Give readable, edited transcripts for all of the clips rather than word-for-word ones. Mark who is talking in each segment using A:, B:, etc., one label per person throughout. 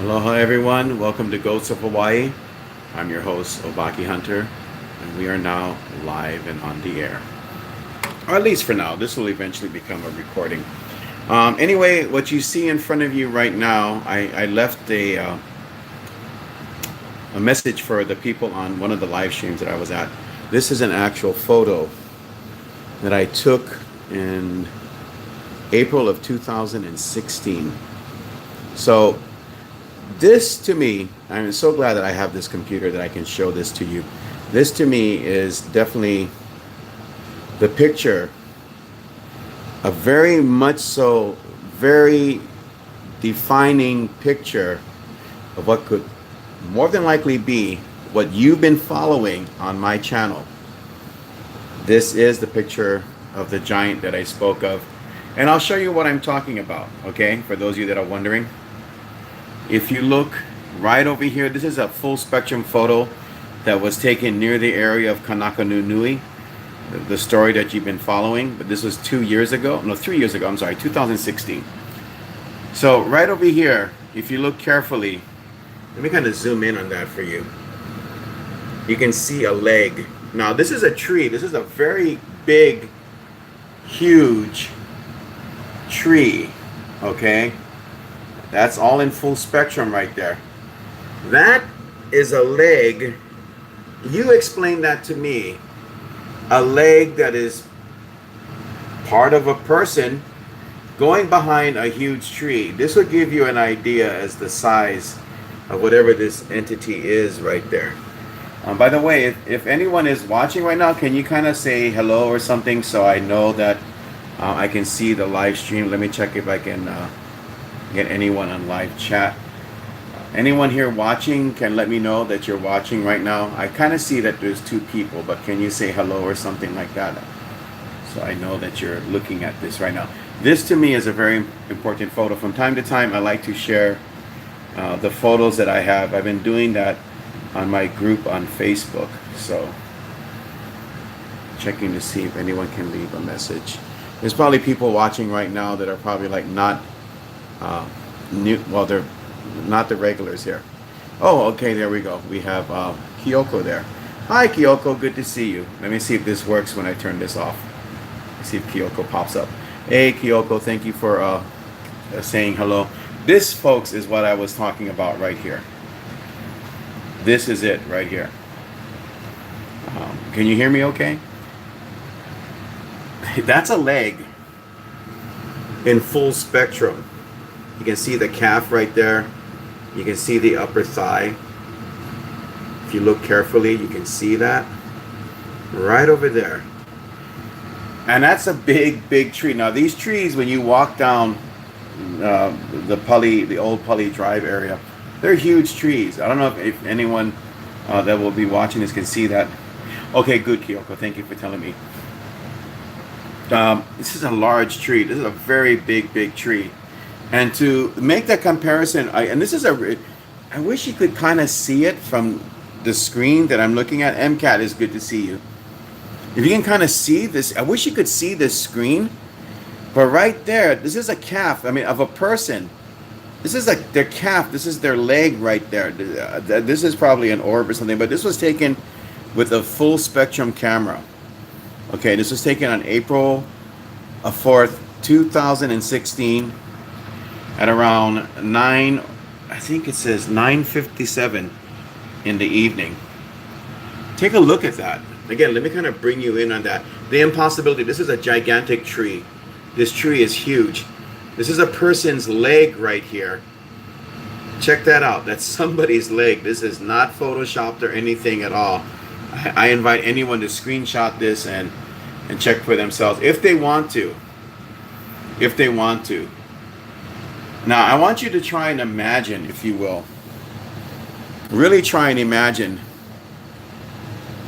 A: Aloha everyone, welcome to Ghosts of Hawaii. I'm your host, Obaki Hunter, and we are now live and on the air. Or at least for now, this will eventually become a recording. Anyway, what you see in front of you right now, I left a message for the people on one of the live streams that I was at. This is an actual photo that I took in April of 2016. So this to me, I'm so glad that I have this computer that I can show this to you. This to me is definitely the picture, a very much so, very defining picture of what could more than likely be what you've been following on my channel. This is the picture of the giant that I spoke of. And I'll show you what I'm talking about, okay? For those of you that are wondering. If you look right over here, this is a full spectrum photo that was taken near the area of Kanakanunui, the story that you've been following. But this was 2 years ago, no, 3 years ago, I'm sorry, 2016. So right over here, if you look carefully, let me kind of zoom in on that for you. You can see a leg. Now this is a tree. This is a very big, huge tree, okay? That's all in full spectrum right there. That is a leg. You explain that to me. A leg that is part of a person going behind a huge tree. This will give you an idea as the size of whatever this entity is right there. By the way, if anyone is watching right now, can you kind of say hello or something so I know that I can see the live stream? Let me check if I can get anyone on live chat. Anyone here watching can let me know that you're watching right now. I kind of see that there's two people, but can you say hello or something like that so I know that you're looking at this right now? This to me is a very important photo. From time to time I like to share the photos that I have. I've been doing that on my group on Facebook, so checking to see if anyone can leave a message. There's probably people watching right now that are probably like not new. Well, they're not the regulars here. Oh, okay, there we go. We have Kyoko there. Hi Kyoko, good to see you. Let me see if this works when I turn this off. Let's see if Kyoko pops up. Hey Kyoko, thank you for saying hello. This, folks, is what I was talking about right here. This is it right here. Can you hear me okay? That's a leg in full spectrum. You can see the calf right there. You can see the upper thigh. If you look carefully, you can see that right over there. And that's a big, big tree. Now, these trees, when you walk down the old Pali Drive area, they're huge trees. I don't know if anyone that will be watching this can see that. Okay, good, Kyoko. Thank you for telling me. This is a large tree. This is a very big, big tree. And to make that comparison, I wish you could kind of see it from the screen that I'm looking at. MCAT, is good to see you. If you can kind of see this, I wish you could see this screen. But right there, this is a calf, of a person. This is like their calf. This is their leg right there. This is probably an orb or something, but this was taken with a full spectrum camera. Okay, this was taken on April 4th, 2016 at around 9, I think it says 9:57 in the evening. Take a look at that. Again, let me kind of bring you in on that. The impossibility. This is a gigantic tree. This tree is huge. This is a person's leg right here. Check that out. That's somebody's leg. This is not photoshopped or anything at all. I invite anyone to screenshot this and check for themselves if they want to. If they want to. Now, I want you to try and imagine, if you will. Really try and imagine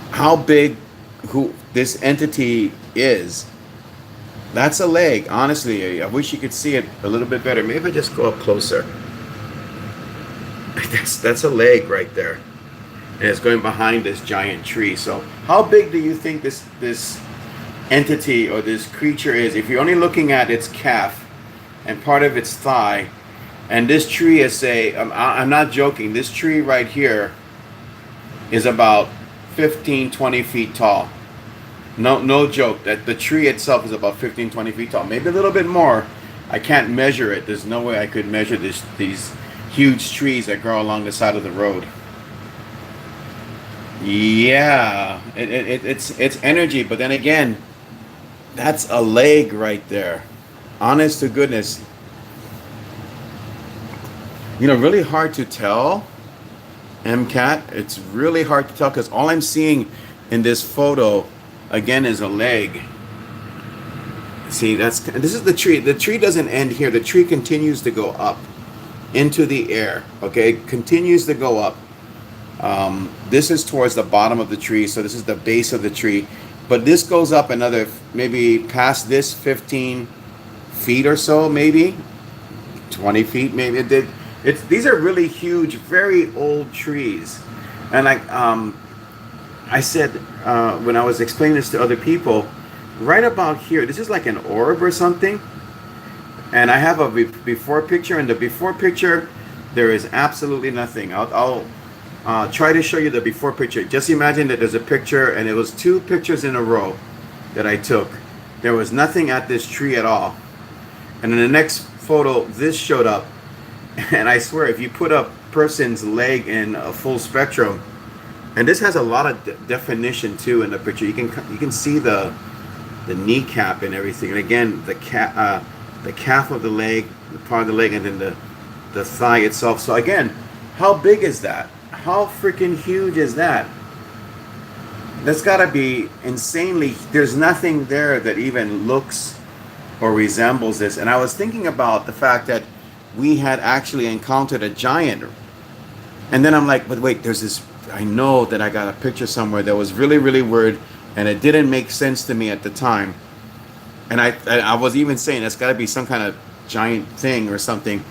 A: how big this entity is. That's a leg. Honestly, I wish you could see it a little bit better. Maybe if I just go up closer. That's a leg right there. And it's going behind this giant tree. So how big do you think this entity or this creature is? If you're only looking at its calf and part of its thigh, And this tree is I'm not joking, this tree right here is about 15, 20 feet tall. No joke. That the tree itself is about 15, 20 feet tall. Maybe a little bit more. I can't measure it. There's no way I could measure these huge trees that grow along the side of the road. Yeah, it's energy, but then again, that's a leg right there. Honest to goodness, really hard to tell. MCAT, it's really hard to tell because all I'm seeing in this photo again is a leg. See, this is the tree. The tree doesn't end here. The tree continues to go up into the air. Okay, continues to go up. This is towards the bottom of the tree, so this is the base of the tree. But this goes up another, maybe past this 15 feet or so, maybe 20 feet, maybe. These are really huge, very old trees. And I said, when I was explaining this to other people, right about here, this is like an orb or something. And I have a before picture. In the before picture, there is absolutely nothing. I'll try to show you the before picture. Just imagine that there's a picture, and it was 2 pictures in a row that I took. There was nothing at this tree at all. And in the next photo, this showed up. And I swear, if you put a person's leg in a full spectrum, and this has a lot of definition too in the picture. You can see the kneecap and everything. And again, the calf of the leg, the part of the leg, and then the thigh itself. So again, how big is that? How freaking huge is that? That's got to be insanely. There's nothing there that even looks or resembles this. And I was thinking about the fact that we had actually encountered a giant. And then I'm like, but wait, there's this. I know that I got a picture somewhere that was really, really weird, and it didn't make sense to me at the time. And I was even saying that's got to be some kind of giant thing or something.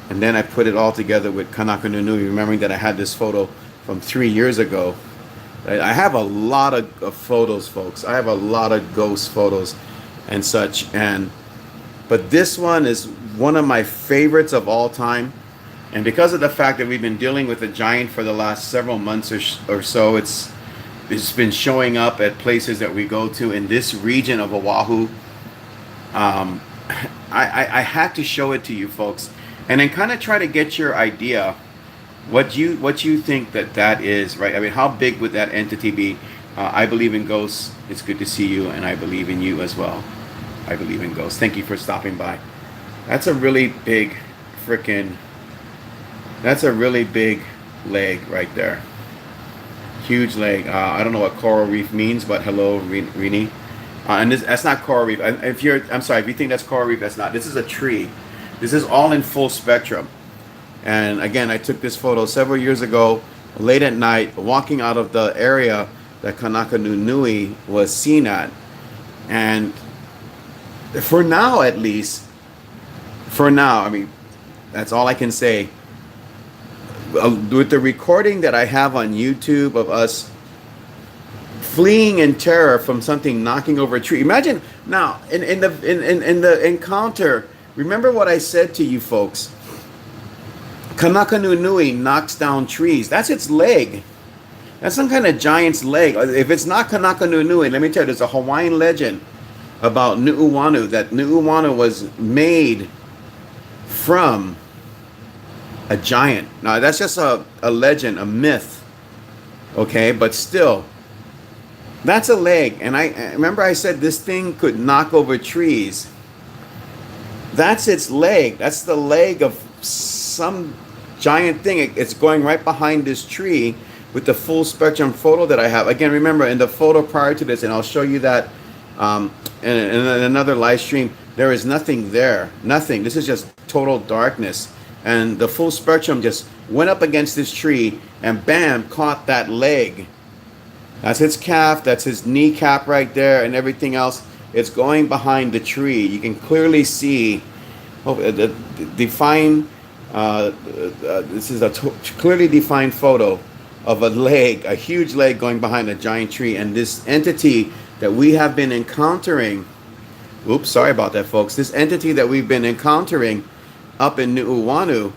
A: And then I put it all together with Kanaka Nui, remembering that I had this photo from 3 years ago. I have a lot of photos, folks. I have a lot of ghost photos and such. But this one is one of my favorites of all time. And because of the fact that we've been dealing with a giant for the last several months or so, it's been showing up at places that we go to in this region of Oahu. I had to show it to you folks, and then kind of try to get your idea what you think that is, right? I mean, how big would that entity be? I believe in ghosts. It's good to see you, and I believe in you as well. I believe in ghosts. Thank you for stopping by. That's a really big freaking. That's a really big leg right there. Huge leg. I don't know what coral reef means, but hello, Rini. And that's not coral reef. I'm sorry, if you think that's coral reef, that's not. This is a tree. This is all in full spectrum. And again, I took this photo several years ago, late at night, walking out of the area that Kanaka Nui was seen at. And for now, at least, I mean, that's all I can say. With the recording that I have on YouTube of us fleeing in terror from something knocking over a tree. Imagine now in the encounter. Remember what I said to you folks. Kanaka Nui knocks down trees. That's its leg. That's some kind of giant's leg. If it's not Kanaka Nui, let me tell you, there's a Hawaiian legend about Nu'uanu, that Nu'uanu was made from a giant. Now that's just a legend, a myth, okay? But still, that's a leg. And I remember I said this thing could knock over trees. That's its leg. That's the leg of some giant thing. It's going right behind this tree with the full spectrum photo that I have. Again, remember in the photo prior to this, and I'll show you that in another live stream, there is nothing there. Nothing. This is just total darkness. And the full spectrum just went up against this tree and bam, caught that leg. That's his calf, that's his kneecap right there, and everything else. It's going behind the tree. You can clearly see the defined, this is a clearly defined photo of a leg, a huge leg going behind a giant tree. And this entity that we have been encountering, oops, sorry about that, folks. This entity that we've been encountering up in Nu'uanu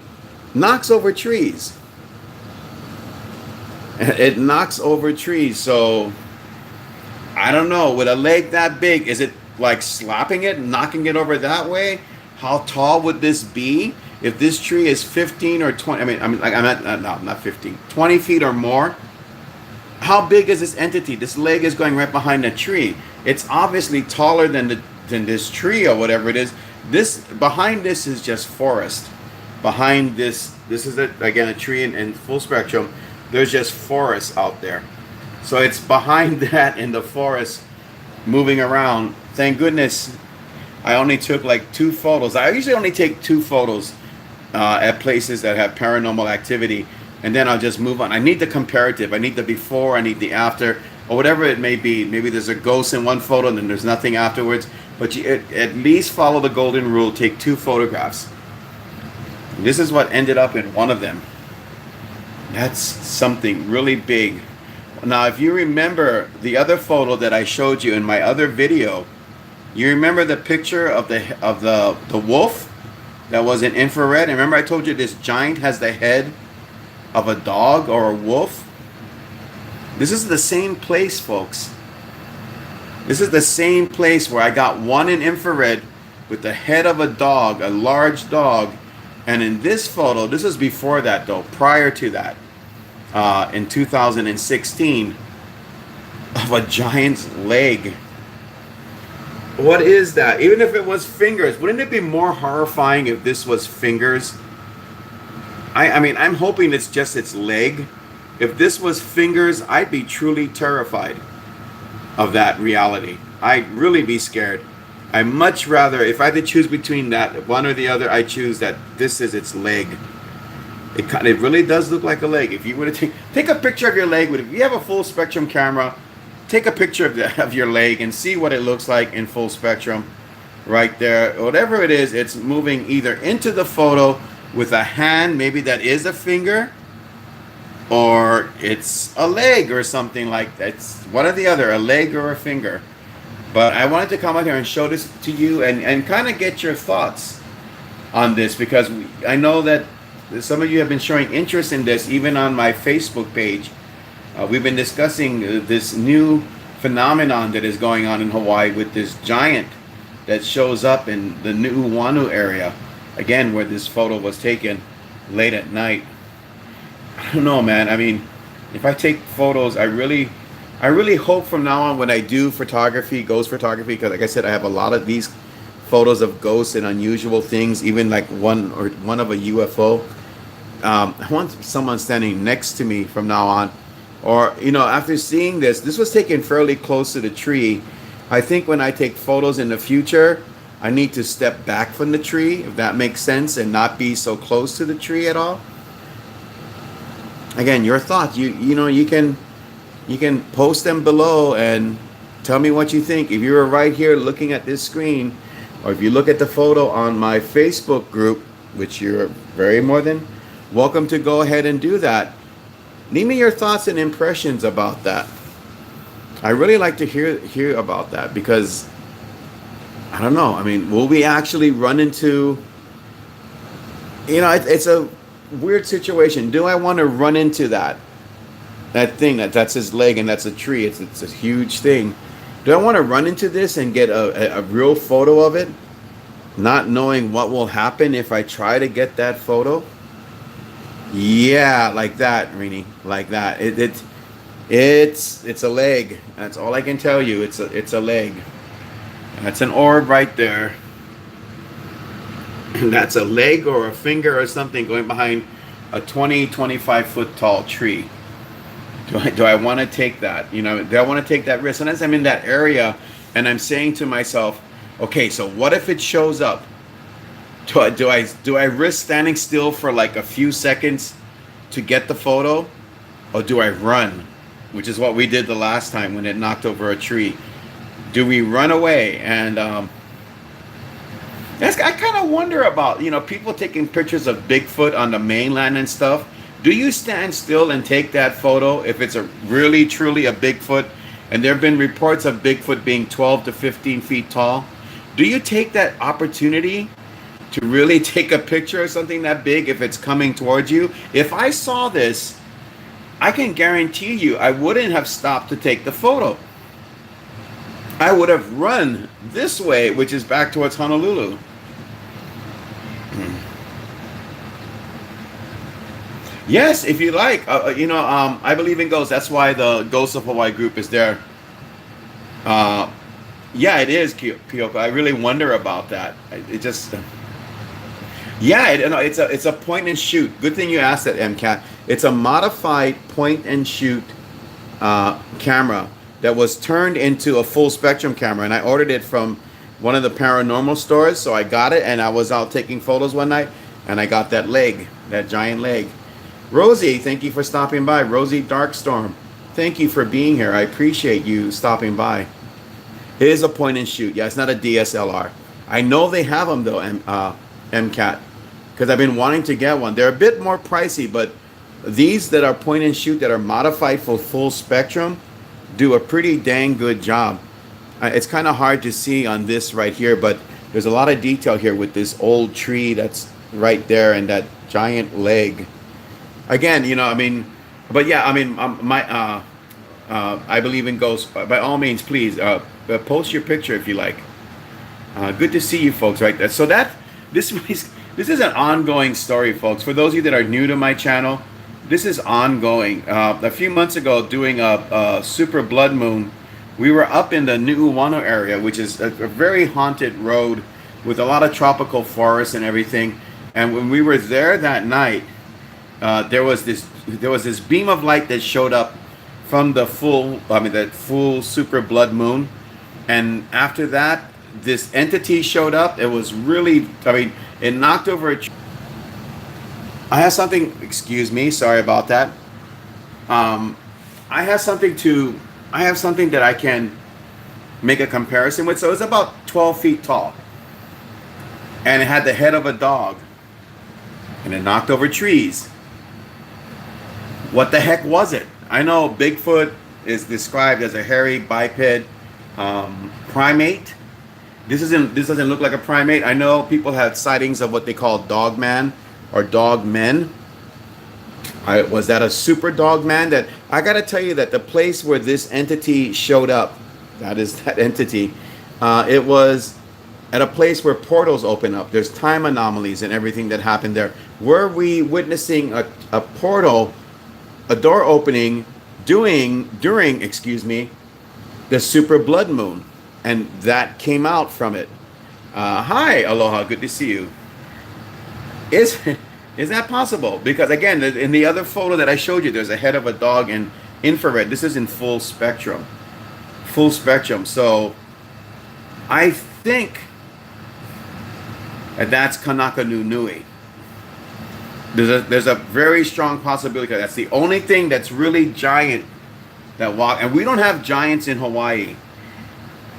A: knocks over trees. It knocks over trees. So I don't know. With a leg that big, is it like slapping it, knocking it over that way? How tall would this be? If this tree is 15 or 20, like not 15, 20 feet or more, how big is this entity? This leg is going right behind the tree. It's obviously taller than this tree or whatever it is. This behind this is just forest. Behind this is again a tree in full spectrum. There's just forest out there. So it's behind that in the forest, moving around. Thank goodness I only took like 2 photos. I usually only take 2 photos at places that have paranormal activity, and then I'll just move on. I need the comparative. I need the before, I need the after, or whatever it may be. Maybe there's a ghost in one photo and then there's nothing afterwards. But you at least follow the golden rule. Take 2 photographs. This is what ended up in one of them. That's something really big. Now, if you remember the other photo that I showed you in my other video, you remember the picture of the wolf that was in infrared? And remember I told you this giant has the head of a dog or a wolf? This is the same place, folks. This is the same place where I got one in infrared with the head of a dog, a large dog. And in this photo, this is before that though, prior to that, in 2016, of a giant's leg. What is that? Even if it was fingers, wouldn't it be more horrifying if this was fingers? I mean, I'm hoping it's just its leg. If this was fingers, I'd be truly terrified of that reality. I'd really be scared. I much rather, if I had to choose between that one or the other, I choose that this is its leg. It really does look like a leg. If you were to take a picture of your leg, if you have a full spectrum camera, take a picture of your leg and see what it looks like in full spectrum. Right there, whatever it is, it's moving either into the photo with a hand, maybe that is a finger, or it's a leg or something like that. It's one or the other, a leg or a finger. But I wanted to come out here and show this to you and kind of get your thoughts on this, because I know that some of you have been showing interest in this, even on my Facebook page. We've been discussing this new phenomenon that is going on in Hawaii with this giant that shows up in the Nu'uanu area. Again, where this photo was taken late at night. I don't know, man. I mean, if I take photos, I really hope from now on when I do photography, ghost photography, because like I said, I have a lot of these photos of ghosts and unusual things, even like one of a UFO. I want someone standing next to me from now on. Or, you know, after seeing this was taken fairly close to the tree. I think when I take photos in the future, I need to step back from the tree, if that makes sense, and not be so close to the tree at all. Again, your thoughts. You know, you can post them below and tell me what you think. If you were right here looking at this screen, or if you look at the photo on my Facebook group, which you're very more than welcome to go ahead and do that. Leave me your thoughts and impressions about that. I really like to hear about that, because I don't know. I mean, will we actually run into, you know, it's a weird situation. Do I want to run into that thing that's his leg and that's a tree? It's a huge thing. Do I want to run into this and get a real photo of it, not knowing what will happen if I try to get that photo? Yeah, like that, Rini, like that. It's a leg. That's all I can tell you. It's a leg. That's an orb right there. And that's a leg or a finger or something going behind a 25 foot tall tree. Do I want to take that? You know, do I want to take that risk? Unless I'm in that area and I'm saying to myself, okay, so what if it shows up? Do I risk standing still for like a few seconds to get the photo, or do I run? Which is what we did the last time when it knocked over a tree. Do we run away? And I kind of wonder about, you know, people taking pictures of Bigfoot on the mainland and stuff. Do you stand still and take that photo if it's a really truly a Bigfoot? And there have been reports of Bigfoot being 12 to 15 feet tall. Do you take that opportunity to really take a picture of something that big if it's coming towards you. If I saw this, I can guarantee you I wouldn't have stopped to take the photo. I would have run this way, which is back towards Honolulu. Yes, if you like. I believe in ghosts. That's why the Ghosts of Hawaii group is there. Uh, yeah, it is, Kyoko. I really wonder about that. It just, yeah, it's a point and shoot. Good thing you asked that, MCAT. It's a modified point and shoot camera that was turned into a full spectrum camera, and I ordered it from one of the paranormal stores. So I got it, and I was out taking photos one night, and I got that leg, that giant leg. Rosie, thank you for stopping by. Rosie Darkstorm, thank you for being here. I appreciate you stopping by. It is a point and shoot. Yeah, it's not a DSLR. I know they have them though, MCAT, because I've been wanting to get one. They're a bit more pricey, but these that are point and shoot that are modified for full spectrum do a pretty dang good job. It's kind of hard to see on this right here, but there's a lot of detail here with this old tree that's right there and that giant leg. Again, but yeah, I believe in ghosts. By all means, please post your picture if you like. Good to see you folks, right? This is an ongoing story, folks. For those of you that are new to my channel, this is ongoing. A few months ago, doing a super blood moon, we were up in the Nu'uanu area, which is a very haunted road with a lot of tropical forests and everything. And when we were there that night, there was this beam of light that showed up from that full super blood moon, and after that, this entity showed up. It was really, it knocked over a tree. I have something. Excuse me, sorry about that. I have something that I can make a comparison with. So it's about 12 feet tall, and it had the head of a dog, and it knocked over trees. What the heck was it? I know Bigfoot is described as a hairy biped primate. This doesn't look like a primate. I know people had sightings of what they call dog man or dog men. Was that a super dog man? That I gotta tell you that the place where this entity showed up, that is that entity, it was at a place where portals open up. There's time anomalies and everything that happened there. Were we witnessing a portal, a door opening during the super blood moon, and that came out from it. Hi, aloha, good to see you. Is that possible? Because again, in the other photo that I showed you, there's a head of a dog in infrared. This is in full spectrum. So I think that's Kanaka Nui. There's a very strong possibility that that's the only thing that's really giant that walk. And we don't have giants in Hawaii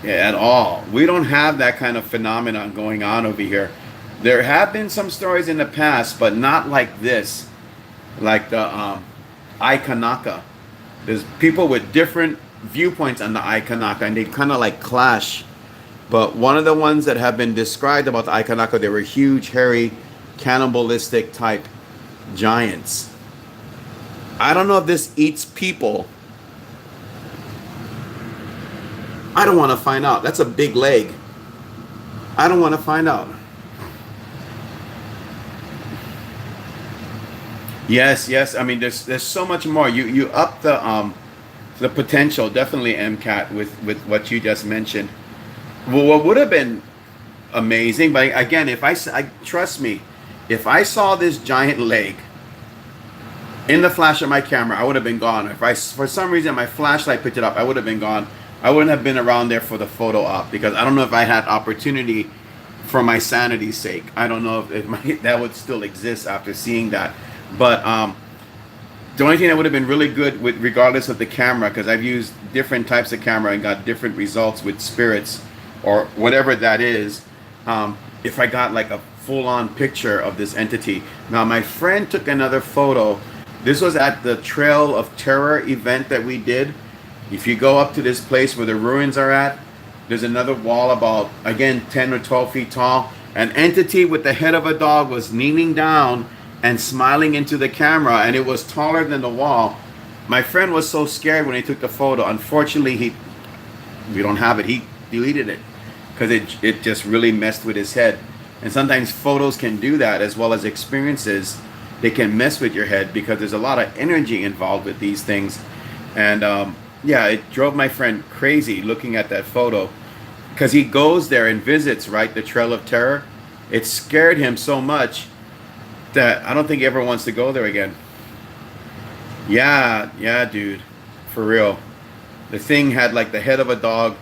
A: at all. We don't have that kind of phenomenon going on over here. There have been some stories in the past, but not like this, like the Ai Kanaka. There's people with different viewpoints on the Ai Kanaka, and they kind of like clash. But one of the ones that have been described about the Ai Kanaka, they were huge, hairy, cannibalistic type giants. I don't know if this eats people. I don't want to find out. That's a big leg. I don't want to find out. Yes. I mean, there's so much more. You up the potential, definitely, MCAT, with what you just mentioned. Well, what would have been amazing, but again, if I trust me, if I saw this giant leg in the flash of my camera, I would have been gone. If for some reason my flashlight picked it up, I would have been gone. I wouldn't have been around there for the photo op, because I don't know if I had opportunity for my sanity's sake. I don't know if that would still exist after seeing that. But the only thing that would have been really good, with regardless of the camera, because I've used different types of camera and got different results with spirits or whatever that is, if I got like a full-on picture of this entity. Now, my friend took another photo. This was at the Trail of Terror event that we did. If you go up to this place where the ruins are at, there's another wall about, again, 10 or 12 feet tall. An entity with the head of a dog was kneeling down and smiling into the camera, and it was taller than the wall. My friend was so scared when he took the photo. Unfortunately, we don't have it. He deleted it because it just really messed with his head. And sometimes photos can do that, as well as experiences. They can mess with your head because there's a lot of energy involved with these things. And yeah, it drove my friend crazy looking at that photo, because he goes there and visits, right, the Trail of Terror. It scared him so much that I don't think he ever wants to go there again. Yeah, dude, for real. The thing had like the head of a dog,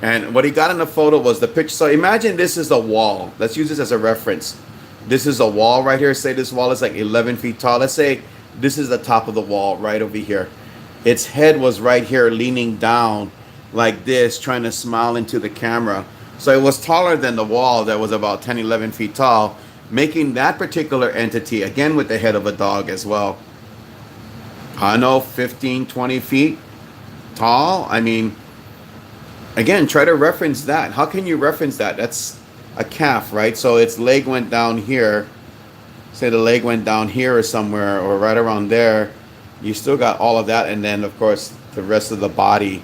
A: and what he got in the photo was the picture. So imagine this is a wall. Let's use this as a reference. This is a wall right here. Say this wall is like 11 feet tall. Let's say this is the top of the wall right over here. Its head was right here, leaning down like this, trying to smile into the camera. So it was taller than the wall that was about 10, 11 feet tall, making that particular entity, again with the head of a dog as well, I know, 15, 20 feet tall. I mean, again, try to reference that. How can you reference that? That's a calf, right? So its leg went down here. Say the leg went down here or somewhere, or right around there. You still got all of that, and then of course the rest of the body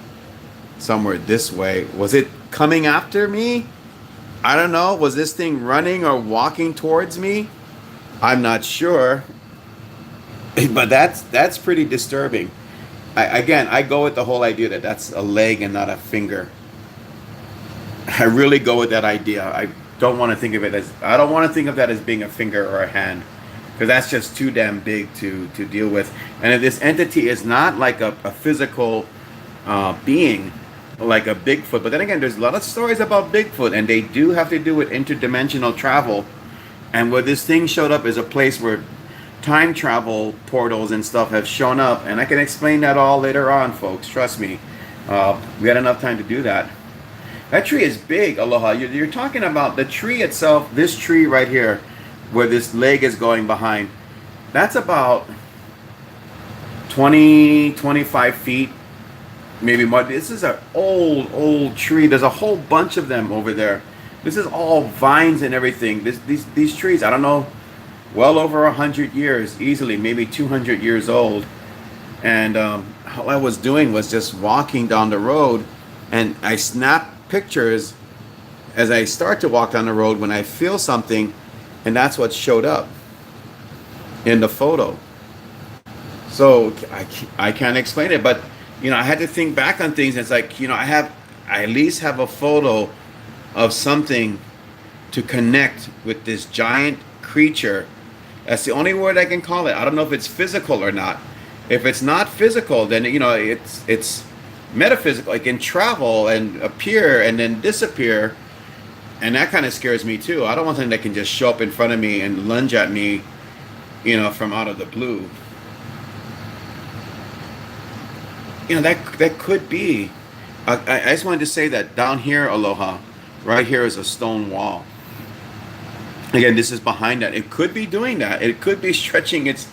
A: somewhere this way. Was it coming after me? I don't know. Was this thing running or walking towards me? I'm not sure. But that's pretty disturbing. I go with the whole idea that that's a leg and not a finger. I really go with that idea. I don't want to think of it as, I don't want to think of that as being a finger or a hand, because that's just too damn big to deal with. And if this entity is not like a physical being, like a Bigfoot, but then again, there's a lot of stories about Bigfoot, and they do have to do with interdimensional travel. And where this thing showed up is a place where time travel portals and stuff have shown up, and I can explain that all later on, folks. Trust me. We had enough time to do that. That tree is big, Aloha. You're talking about the tree itself, this tree right here, where this leg is going behind. That's about 20, 25 feet, maybe more. This is an old tree. There's a whole bunch of them over there. This is all vines and everything. These trees, I don't know, well over 100 years, easily, maybe 200 years old. And all I was doing was just walking down the road, and I snap pictures as I start to walk down the road when I feel something, and that's what showed up in the photo. So I can't explain it, but I had to think back on things. It's like, I at least have a photo of something to connect with this giant creature. That's the only word I can call it. I don't know if it's physical or not. If it's not physical, then it's metaphysical. It can travel and appear and then disappear, and that kind of scares me too. I don't want something that can just show up in front of me and lunge at me, from out of the blue. That could be. I just wanted to say that down here, Aloha, right here is a stone wall. Again, this is behind that. It could be doing that. It could be stretching its.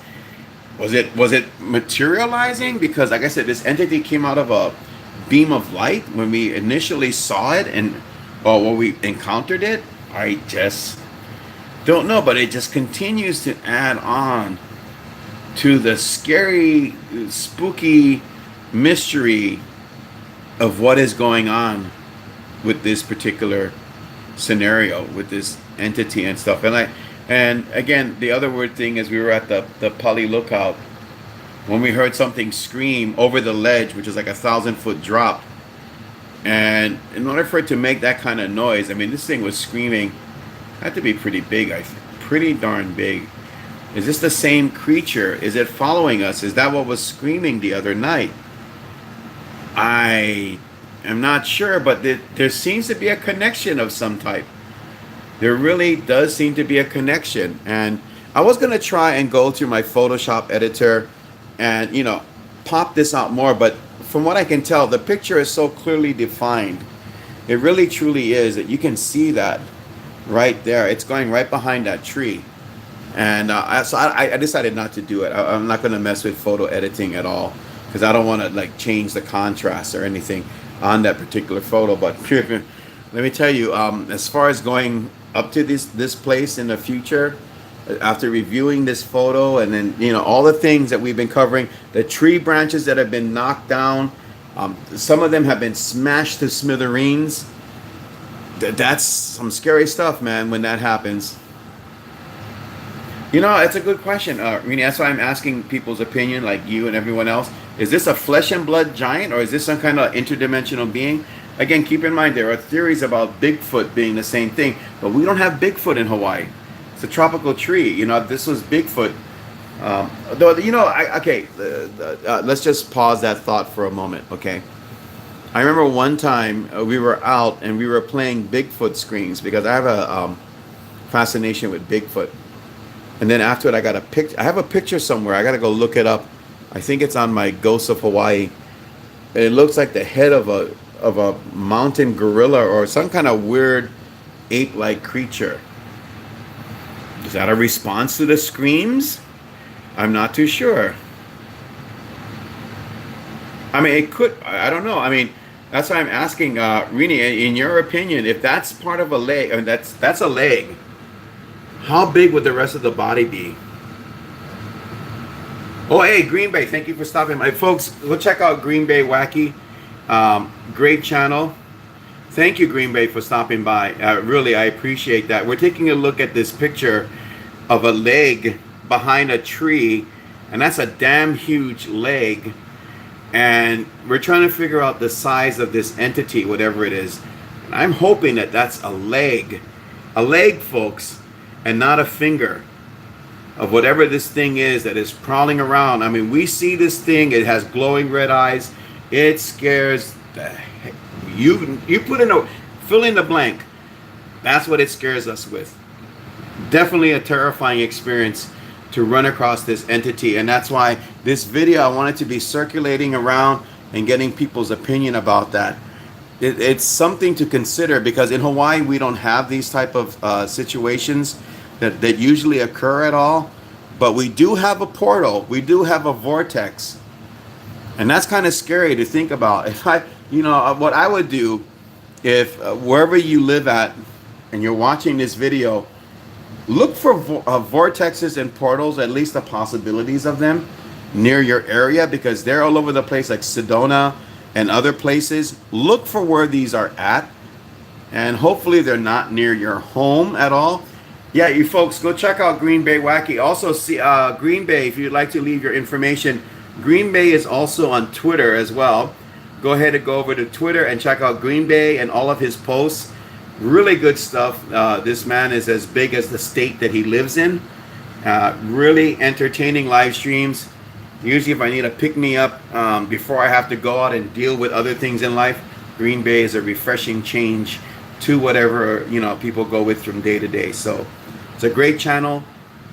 A: Was it materializing? Because like I said, this entity came out of a beam of light when we initially saw it, or when we encountered it. I just don't know, but it just continues to add on to the scary, spooky mystery of what is going on with this particular scenario, with this entity and stuff. And again, the other weird thing is, we were at the Pali Lookout when we heard something scream over the ledge, which is like 1,000-foot drop. And in order for it to make that kind of noise, I mean, this thing was screaming. Had to be pretty big, I think. Pretty darn big. Is this the same creature? Is it following us? Is that what was screaming the other night? I am not sure, but there seems to be a connection of some type. There really does seem to be a connection. And I was going to try and go to my Photoshop editor and, pop this out more. But from what I can tell, the picture is so clearly defined. It really truly is that you can see that right there. It's going right behind that tree. And so I decided not to do it. I'm not going to mess with photo editing at all, because I don't want to change the contrast or anything on that particular photo. But Let me tell you, as far as going up to this place in the future, after reviewing this photo, and then all the things that we've been covering, the tree branches that have been knocked down, some of them have been smashed to smithereens. That's some scary stuff, man. When that happens, it's a good question, Rini. That's why I'm asking people's opinion, like you and everyone else. Is this a flesh and blood giant, or is this some kind of interdimensional being? Again, keep in mind there are theories about Bigfoot being the same thing, but we don't have Bigfoot in Hawaii. It's a tropical tree. This was Bigfoot. Though, okay, let's just pause that thought for a moment, okay? I remember one time we were out and we were playing Bigfoot screens because I have a fascination with Bigfoot. And then after it, I got a picture. I have a picture somewhere. I got to go look it up. I think it's on my Ghosts of Hawaii. It looks like the head of a mountain gorilla or some kind of weird ape-like creature. Is that a response to the screams? I'm not too sure. I mean, it could. I don't know. I mean, that's why I'm asking, Rini. In your opinion, if that's part of a leg, I mean, that's a leg. How big would the rest of the body be? Oh, hey, Green Bay. Thank you for stopping by, folks. Go check out Green Bay Wacky. Great channel. Thank you, Green Bay, for stopping by. Really, I appreciate that. We're taking a look at this picture of a leg behind a tree, and that's a damn huge leg. And we're trying to figure out the size of this entity, whatever it is. And I'm hoping that that's a leg, folks, and not a finger of whatever this thing is that is prowling around. I mean, we see this thing. It has glowing red eyes. It scares the heck. You fill in the blank. That's what it scares us with. Definitely a terrifying experience to run across this entity, and that's why this video, I want it to be circulating around and getting people's opinion about that. It's something to consider, because in Hawaii we don't have these type of situations that usually occur at all, but we do have a portal, we do have a vortex, and that's kind of scary to think about. If what I would do if wherever you live at and you're watching this video, look for vortexes and portals, at least the possibilities of them near your area, because they're all over the place, like Sedona and other places. Look for where these are at, and hopefully they're not near your home at all. Yeah, you folks, go check out Green Bay Wacky. Also, see Green Bay, if you'd like to leave your information. Green Bay is also on Twitter as well. Go ahead and go over to Twitter and check out Green Bay and all of his posts. Really good stuff. This man is as big as the state that he lives in. Really entertaining live streams. Usually if I need a pick-me-up before I have to go out and deal with other things in life, Green Bay is a refreshing change to whatever people go with from day to day. So it's a great channel,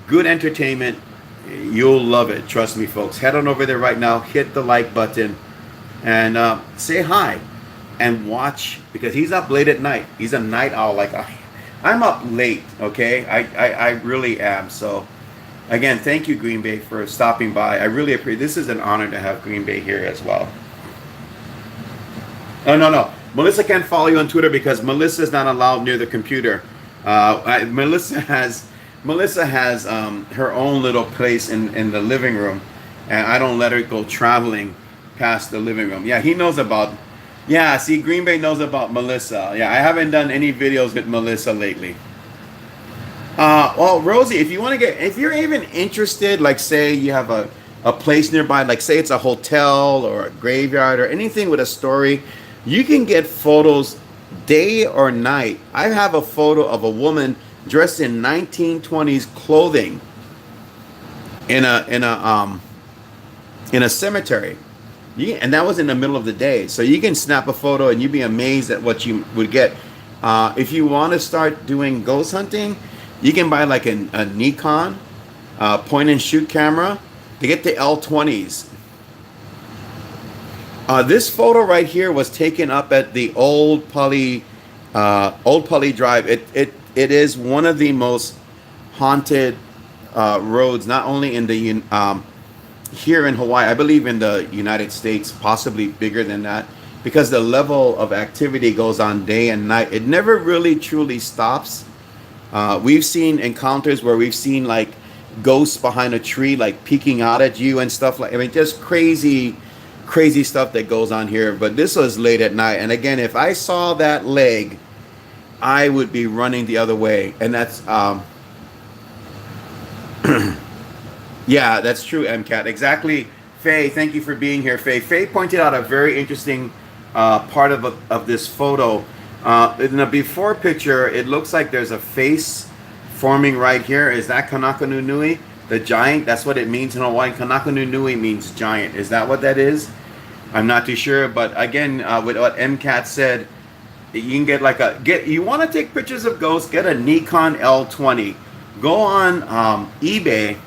A: good entertainment. You'll love it. Trust me, folks. Head on over there right now, hit the like button, and say hi. And watch, because he's up late at night. He's a night owl like I'm up late, okay? I really am. So again, thank you, Green Bay, for stopping by. I really appreciate. This is an honor to have Green Bay here as well. Oh, no. Melissa can't follow you on Twitter because Melissa is not allowed near the computer. Melissa has her own little place in the living room, and I don't let her go traveling past the living room. Yeah, he knows about. Yeah, see, Green Bay knows about Melissa. Yeah, I haven't done any videos with Melissa lately. Well, Rosie, if you're even interested, like say you have a place nearby, like say it's a hotel or a graveyard or anything with a story, you can get photos day or night. I have a photo of a woman dressed in 1920s clothing in a cemetery. And that was in the middle of the day. So you can snap a photo and you'd be amazed at what you would get. If you want to start doing ghost hunting, you can buy like a Nikon point and shoot camera to get the L20s. This photo right here was taken up at the Old Pali Drive. It is one of the most haunted roads, not only in the here in Hawaii, I believe in the United States, possibly bigger than that. because the level of activity goes on day and night. It never really truly stops. We've seen encounters where we've seen like ghosts behind a tree, like peeking out at you and stuff like. I mean, just crazy, crazy stuff that goes on here. But this was late at night, and again, if I saw that leg, I would be running the other way, and that's yeah, that's true, MCAT. Exactly, Faye. Thank you for being here, Faye. Faye pointed out a very interesting part of this photo. In the before picture, it looks like there's a face forming right here. Is that Kanaka Nui, the giant? That's what it means in Hawaii. Kanaka Nui means giant. Is that what that is? I'm not too sure. But again, with what MCAT said, you can get like you want to take pictures of ghosts, get a Nikon L20. Go on eBay,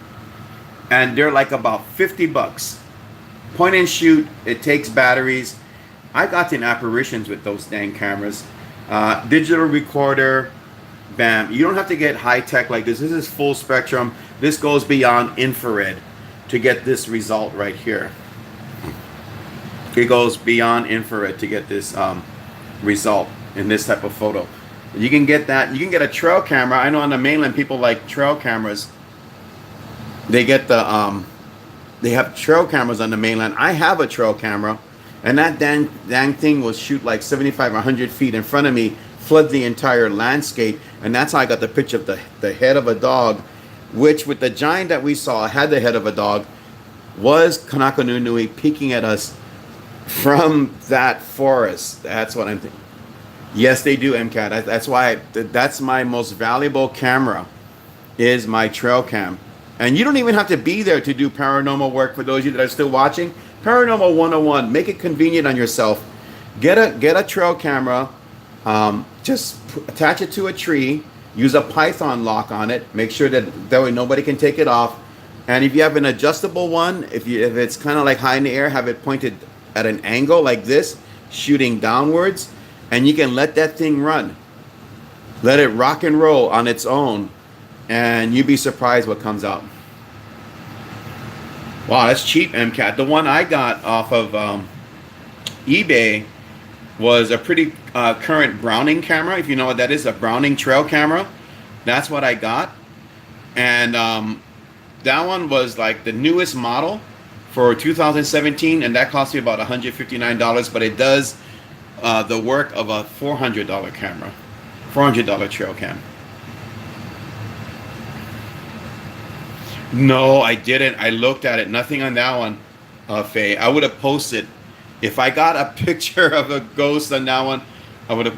A: and they're like about 50 bucks. Point and shoot. It takes batteries. I got in apparitions with those dang cameras. Digital recorder, bam. You don't have to get high tech like this. This is full spectrum. This goes beyond infrared to get this result right here. It goes beyond infrared to get this result in this type of photo. You can get that. You can get a trail camera. I know on the mainland people like trail cameras. They get the they have trail cameras on the mainland. I have a trail camera, and that dang thing will shoot like 75 or 100 feet in front of me, flood the entire landscape, and that's how I got the picture of the head of a dog, which with the giant that we saw had the head of a dog, was Kanaka Nui peeking at us from that forest. That's what I'm thinking. Yes, they do, MCAT. That's why that's my most valuable camera, is my trail cam. And you don't even have to be there to do paranormal work. For those of you that are still watching, Paranormal 101, make it convenient on yourself. Get a trail camera, just attach it to a tree, use a Python lock on it, make sure that way nobody can take it off. And if you have an adjustable one, if it's kind of like high in the air, have it pointed at an angle like this, shooting downwards, and you can let that thing run. Let it rock and roll on its own, and you'd be surprised what comes out. Wow, that's cheap, MCAT. The one I got off of eBay was a pretty current Browning camera. If you know what that is, a Browning trail camera. That's what I got. And that one was like the newest model for 2017, and that cost me about $159, but it does the work of a $400 camera, $400 trail cam. No, I didn't. I looked at it. Nothing on that one, Faye. I would have posted. If I got a picture of a ghost on that one, I would have.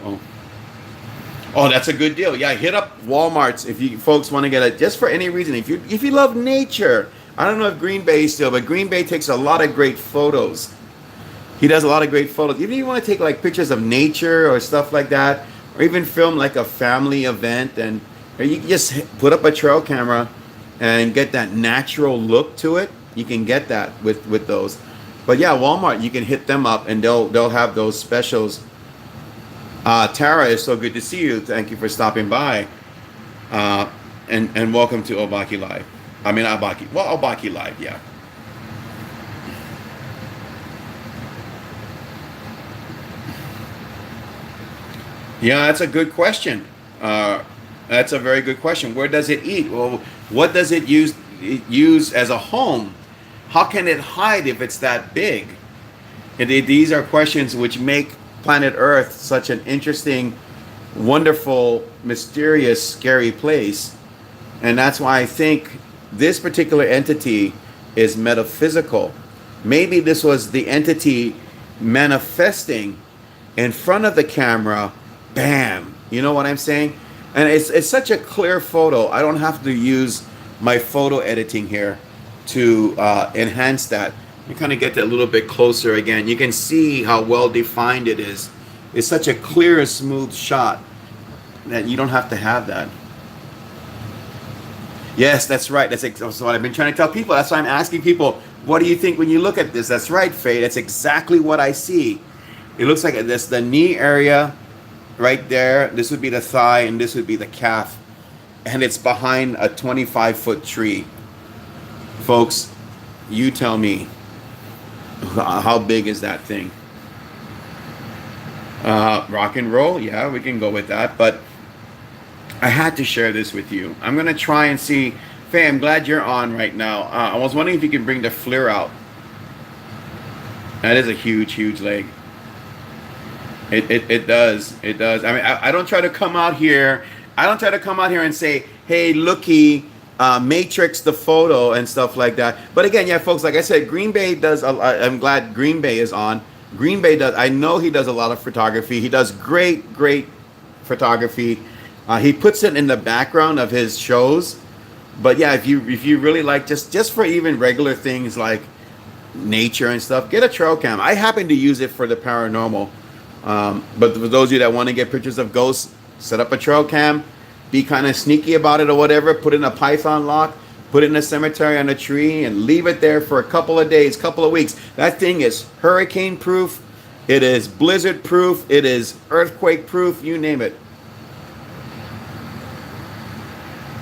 A: Oh, that's a good deal. Yeah, hit up Walmart's if you folks want to get it just for any reason. If you love nature, I don't know if Green Bay still, but Green Bay takes a lot of great photos. He does a lot of great photos. Even if you want to take like pictures of nature or stuff like that, or even film like a family event, and or you just put up a trail camera and get that natural look to it. You can get that with those. But yeah, Walmart, you can hit them up and they'll have those specials. Tara, it's so good to see you. Thank you for stopping by. And welcome to Obaki Live. I mean Obaki. Well, Obaki Live, yeah. Yeah, that's a good question. That's a very good question. Where does it eat? Well, what does it use as a home? How can it hide if it's that big? These are questions which make planet Earth such an interesting, wonderful, mysterious, scary place. And that's why I think this particular entity is metaphysical. Maybe this was the entity manifesting in front of the camera. Bam! You know what I'm saying? And it's such a clear photo. I don't have to use my photo editing here to enhance that. You kind of get that a little bit closer again. You can see how well defined it is. It's such a clear, smooth shot that you don't have to have that. Yes, that's right. That's what I've been trying to tell people. That's why I'm asking people, what do you think when you look at this? That's right, Faye. That's exactly what I see. It looks like this, the knee area right there. This would be the thigh, and this would be the calf. And it's behind a 25-foot tree. Folks, you tell me, how big is that thing? Rock and roll, yeah, we can go with that. But I had to share this with you. I'm gonna try and see. Faye, I'm glad you're on right now. I was wondering if you can bring the FLIR out. That is a huge, huge leg. It does. It does. I mean, I don't try to come out here. I don't try to come out here and say, hey, looky, matrix the photo and stuff like that. But again, yeah, folks, like I said, Green Bay does. I'm glad Green Bay is on. Green Bay does. I know he does a lot of photography. He does great, great photography. He puts it in the background of his shows. But yeah, if you really like just for even regular things like nature and stuff, get a trail cam. I happen to use it for the paranormal. But for those of you that want to get pictures of ghosts, set up a trail cam, be kind of sneaky about it or whatever, put in a python lock, put it in a cemetery on a tree, and leave it there for a couple of days, couple of weeks. That thing is hurricane proof, it is blizzard proof, it is earthquake proof, you name it.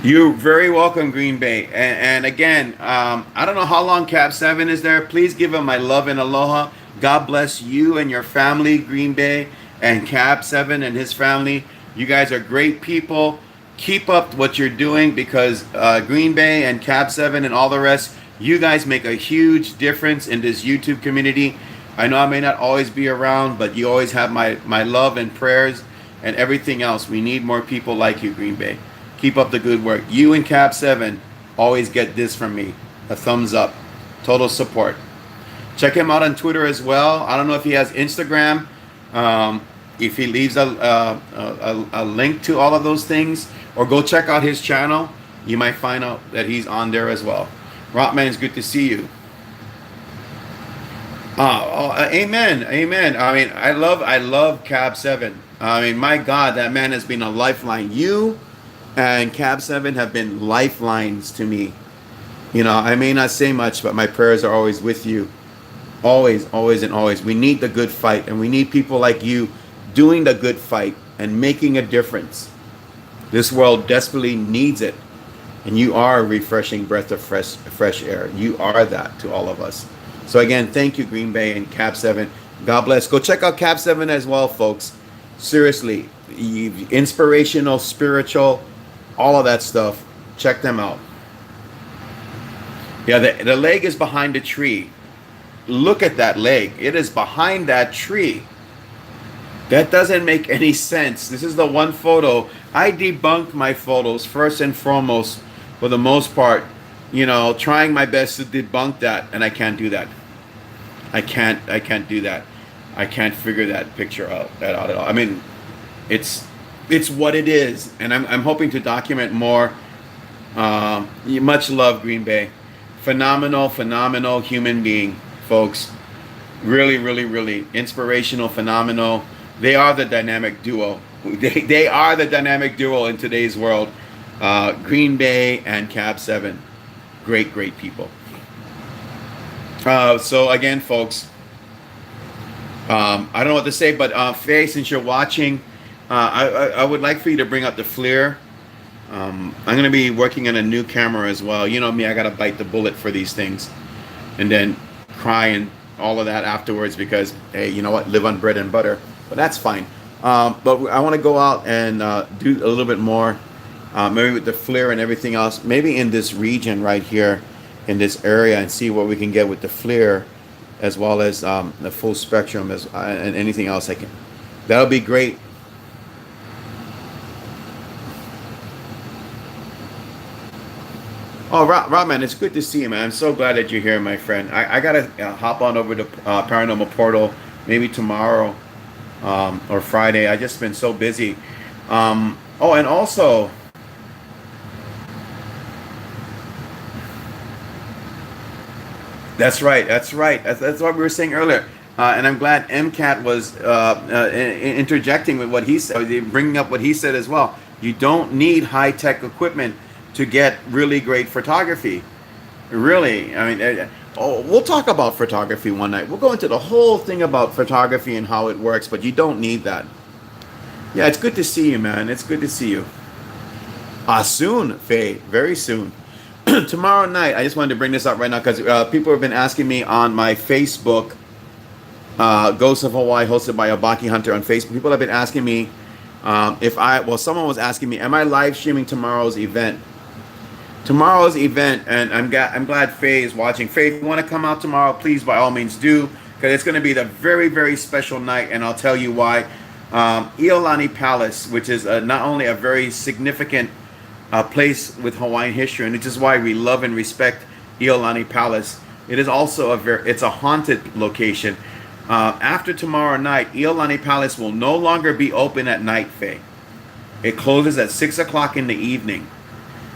A: You're very welcome, Green Bay. And again, I don't know how long Cap 7 is there. Please give him my love and aloha. God bless you and your family, Green Bay, and Cap 7 and his family. You guys are great people. Keep up what you're doing because Green Bay and Cap 7 and all the rest, you guys make a huge difference in this YouTube community. I know I may not always be around, but you always have my love and prayers and everything else. We need more people like you, Green Bay. Keep up the good work. You and Cap 7 always get this from me. A thumbs up. Total support. Check him out on Twitter as well. I don't know if he has Instagram. If he leaves a link to all of those things, or go check out his channel, you might find out that he's on there as well. Rockman, it's good to see you. Amen, amen. I mean, I love Cap 7. I mean, my God, that man has been a lifeline. You and Cap 7 have been lifelines to me. You know, I may not say much, but my prayers are always with you. Always, always, and always. We need the good fight, and we need people like you doing the good fight and making a difference. This world desperately needs it, and you are a refreshing breath of fresh air. You are that to all of us. So again, thank you, Green Bay and Cap 7. God bless. Go check out Cap 7 as well, folks. Seriously, inspirational, spiritual, all of that stuff. Check them out. Yeah, the leg is behind the tree. Look at that leg. It is behind that tree. That doesn't make any sense. This is the one photo. I debunk my photos first and foremost, for the most part, you know, trying my best to debunk that, and I can't do that. I can't do that. I can't figure that picture out at all. I mean, it's what it is, and I'm hoping to document more. Much love, Green Bay. Phenomenal human being, folks. Really, really, really inspirational, phenomenal. They are the dynamic duo. They are the dynamic duo in today's world. Green Bay and Cap 7. Great people. So again, folks, I don't know what to say, but Faye, since you're watching, I would like for you to bring up the FLIR. I'm going to be working on a new camera as well. You know me, I got to bite the bullet for these things and then cry and all of that afterwards because, hey, you know what? Live on bread and butter. But that's fine. But I want to go out and do a little bit more, maybe with the FLIR and everything else, maybe in this region right here, in this area, and see what we can get with the FLIR, as well as the full spectrum and anything else I can. That'll be great. Oh, Rob, man, it's good to see you, man. I'm so glad that you're here, my friend. I got to hop on over to Paranormal Portal maybe tomorrow or Friday. I just been so busy. Oh, and also, that's right. That's what we were saying earlier. And I'm glad MCAT was interjecting with what he said, bringing up what he said as well. You don't need high-tech equipment to get really great photography. Really, I mean, we'll talk about photography one night. We'll go into the whole thing about photography and how it works, but you don't need that. Yeah, it's good to see you, man. It's good to see you. Soon, Faye, very soon. Tomorrow night, I just wanted to bring this up right now because people have been asking me on my Facebook Ghosts of Hawaii, hosted by Abaki Hunter on Facebook. People have been asking me someone was asking me, am I live streaming tomorrow's event? Tomorrow's event, and I'm glad Faye is watching. Faye, if you want to come out tomorrow, please, by all means, do, because it's going to be the very, very special night, and I'll tell you why. Iolani Palace, which is not only a very significant place with Hawaiian history, and which is why we love and respect Iolani Palace. It is also it's a haunted location. After tomorrow night, Iolani Palace will no longer be open at night, Faye. It closes at 6 o'clock in the evening.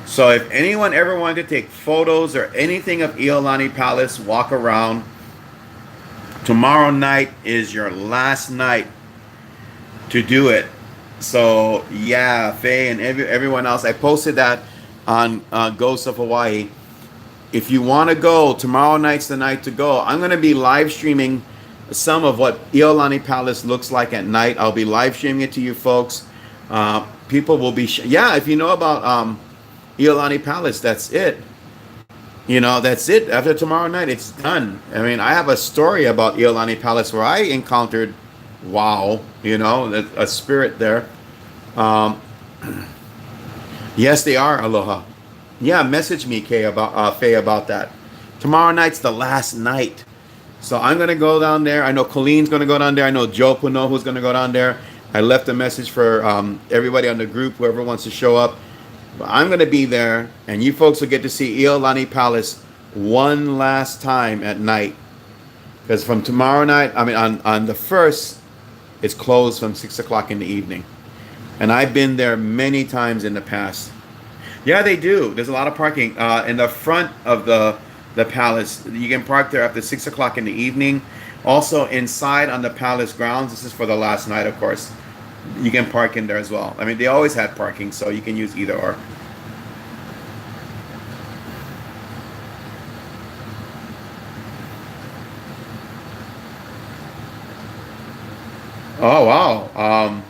A: So if anyone ever wanted to take photos or anything of Iolani Palace, walk around, tomorrow night is your last night to do it. So yeah, Faye and everyone else, I posted that on Ghosts of Hawaii. If you want to go, tomorrow night's the night to go. I'm going to be live streaming some of what Iolani Palace looks like at night. I'll be live streaming it to you folks. People will be, if you know about Iolani Palace, that's it. That's it. After tomorrow night, it's done. I mean, I have a story about Iolani Palace where I encountered, a spirit there. Yes, they are. Aloha. Yeah, message me, Faye, about that. Tomorrow night's the last night. So I'm going to go down there. I know Colleen's going to go down there. I know Joe Puno who's going to go down there. I left a message for everybody on the group, whoever wants to show up. But I'm going to be there, and you folks will get to see Iolani Palace one last time at night. Because from tomorrow night, on the 1st, it's closed from 6 o'clock in the evening. And I've been there many times in the past. Yeah, they do. There's a lot of parking. In the front of the palace, you can park there after 6 o'clock in the evening. Also inside on the palace grounds, this is for the last night, of course, you can park in there as well. I mean, they always had parking, so you can use either or. Oh wow!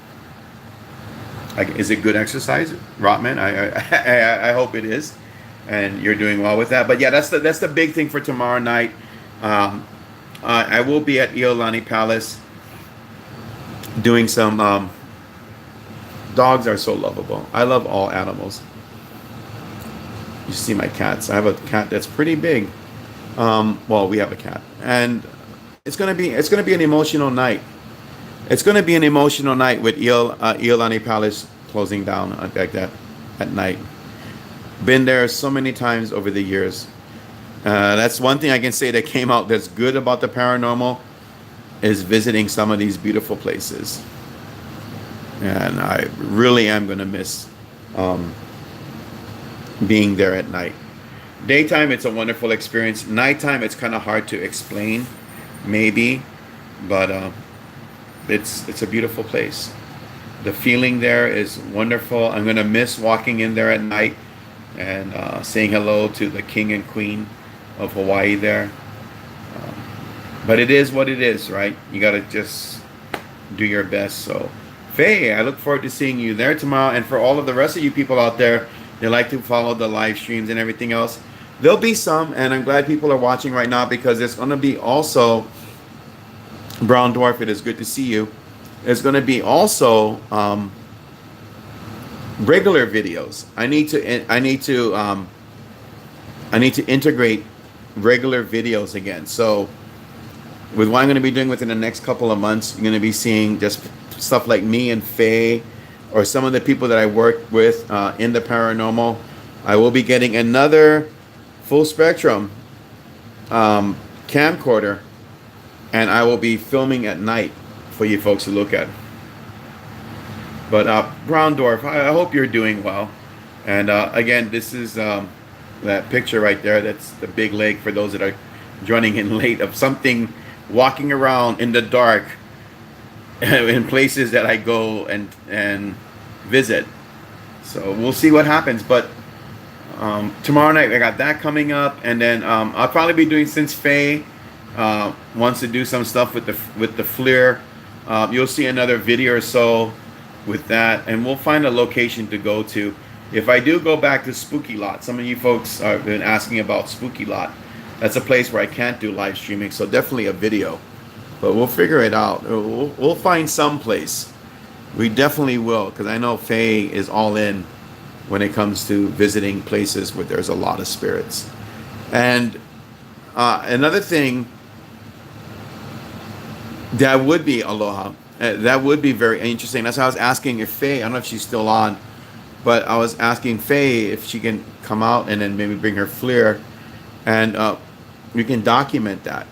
A: Is it good exercise, Rotman? I hope it is, and you're doing well with that. But yeah, that's the big thing for tomorrow night. I will be at Iolani Palace doing some. Dogs are so lovable. I love all animals. You see my cats. I have a cat that's pretty big. Well, we have a cat, and it's gonna be an emotional night. It's going to be an emotional night with Iolani Palace closing down like that at night. Been there so many times over the years. That's one thing I can say that came out that's good about the paranormal, is visiting some of these beautiful places. And I really am going to miss being there at night. Daytime, it's a wonderful experience. Nighttime, it's kind of hard to explain, maybe, but it's a beautiful place. The feeling there is wonderful. I'm going to miss walking in there at night and saying hello to the king and queen of Hawaii there. But it is what it is, right? You got to just do your best. So, Faye, I look forward to seeing you there tomorrow. And for all of the rest of you people out there that like to follow the live streams and everything else, there'll be some. And I'm glad people are watching right now, because it's going to be also... Brown Dwarf, it is good to see you. There's going to be also regular videos. I need to integrate regular videos again. So with what I'm going to be doing within the next couple of months, you're going to be seeing just stuff like me and Faye, or some of the people that I work with in the paranormal. I will be getting another full spectrum camcorder, and I will be filming at night for you folks to look at. But Brown Dwarf, I hope you're doing well. And again, this is that picture right there. That's the big lake, for those that are joining in late, of something walking around in the dark in places that I go and visit. So we'll see what happens. But tomorrow night I got that coming up, and then I'll probably be doing, since Faye wants to do some stuff with the FLIR, you'll see another video or so with that, and we'll find a location to go to. If I do go back to Spooky Lot, some of you folks have been asking about Spooky Lot. That's a place where I can't do live streaming, so definitely a video. but we'll figure it out. We'll find some place. We definitely will, because I know Faye is all in when it comes to visiting places where there's a lot of spirits. And another thing that would be aloha. That would be very interesting. That's why I was asking if Faye, I don't know if she's still on, but I was asking Faye if she can come out and then maybe bring her FLIR, and we can document that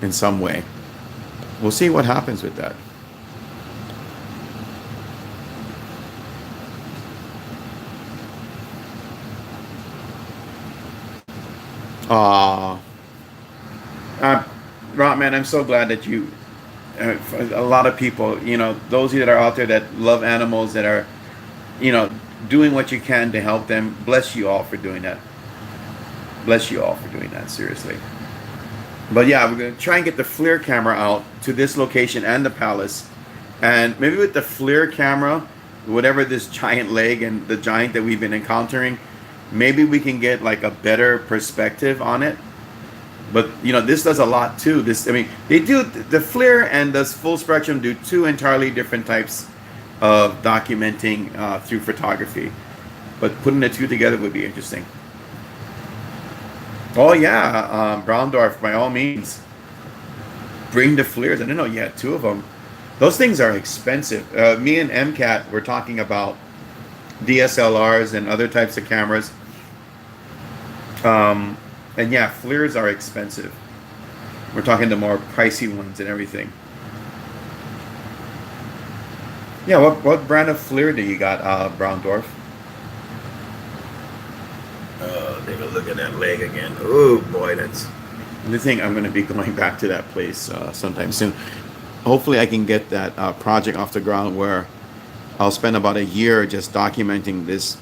A: in some way. We'll see what happens with that. Aw. Rotman, I'm so glad that you, a lot of people, those of you that are out there that love animals, that are, doing what you can to help them, bless you all for doing that. Bless you all for doing that, seriously. But yeah, we're going to try and get the FLIR camera out to this location and the palace. And maybe with the FLIR camera, whatever this giant leg and the giant that we've been encountering, maybe we can get like a better perspective on it. But this does a lot too. They do, the FLIR and the full spectrum do two entirely different types of documenting through photography. But putting the two together would be interesting. Oh yeah, Browndorf, by all means, bring the FLIRs. I didn't know you had two of them. Those things are expensive. Me and MCAT were talking about DSLRs and other types of cameras. And yeah, FLIRs are expensive. We're talking the more pricey ones and everything. Yeah, what brand of FLIR do you got, Browndorf? Take a look at that leg again. Oh boy, that's the thing. I'm going to be going back to that place sometime soon. Hopefully I can get that project off the ground where I'll spend about a year just documenting this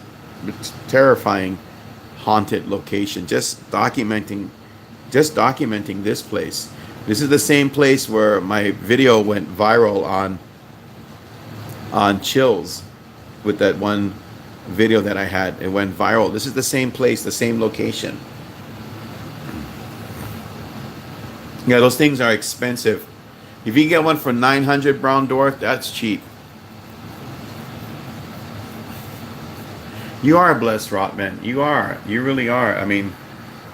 A: terrifying haunted location, just documenting this place. This is the same place where my video went viral on Chills, with that one video that I had. It went viral. This is the same place, the same location. Yeah, those things are expensive. If you get one for 900 Browndorf, that's cheap. You are blessed, Rotman. You are. You really are. I mean,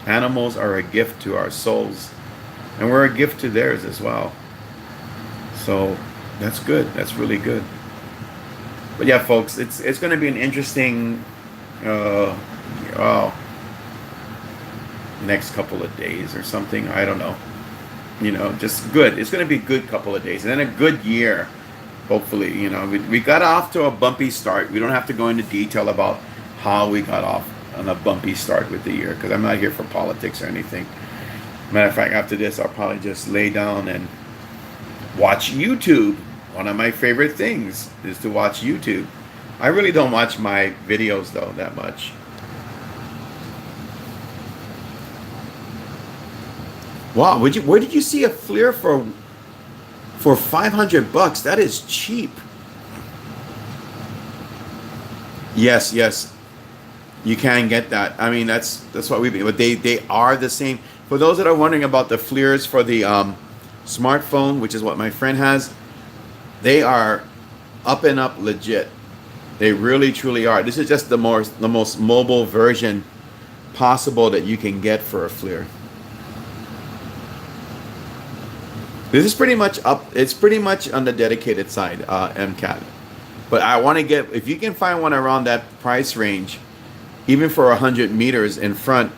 A: animals are a gift to our souls, and we're a gift to theirs as well. So that's good. That's really good. But yeah, folks, it's going to be an interesting next couple of days or something. I don't know. Just good. It's going to be a good couple of days, and then a good year, hopefully. We got off to a bumpy start. We don't have to go into detail about how we got off on a bumpy start with the year, because I'm not here for politics or anything. Matter of fact, after this, I'll probably just lay down and watch YouTube. One of my favorite things is to watch YouTube. I really don't watch my videos though that much. Wow, where did you see a FLIR for $500? That is cheap. Yes, you can get that. I mean, that's what we. But they are the same. For those that are wondering about the FLIRs for the smartphone, which is what my friend has, they are up and up legit. They really truly are. This is just the most mobile version possible that you can get for a FLIR. This is pretty much up. It's pretty much on the dedicated side, MCAT. But I want to get, if you can find one around that price range, even for 100 meters in front,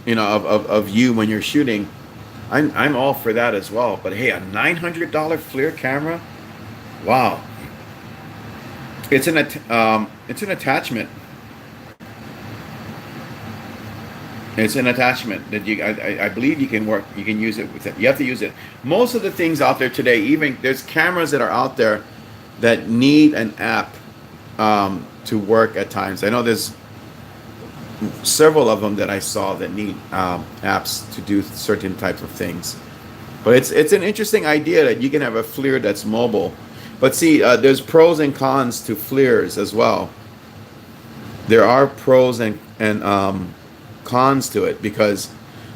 A: of you when you're shooting, I'm all for that as well. But hey, a $900 FLIR camera, wow! It's an attachment. It's an attachment that I believe you can use it with it. You have to use it. Most of the things out there today, even there's cameras that are out there that need an app to work at times. I know there's several of them that I saw that need apps to do certain types of things. But it's an interesting idea that you can have a FLIR that's mobile. But see, there's pros and cons to FLIRs as well. There are pros and cons to it, because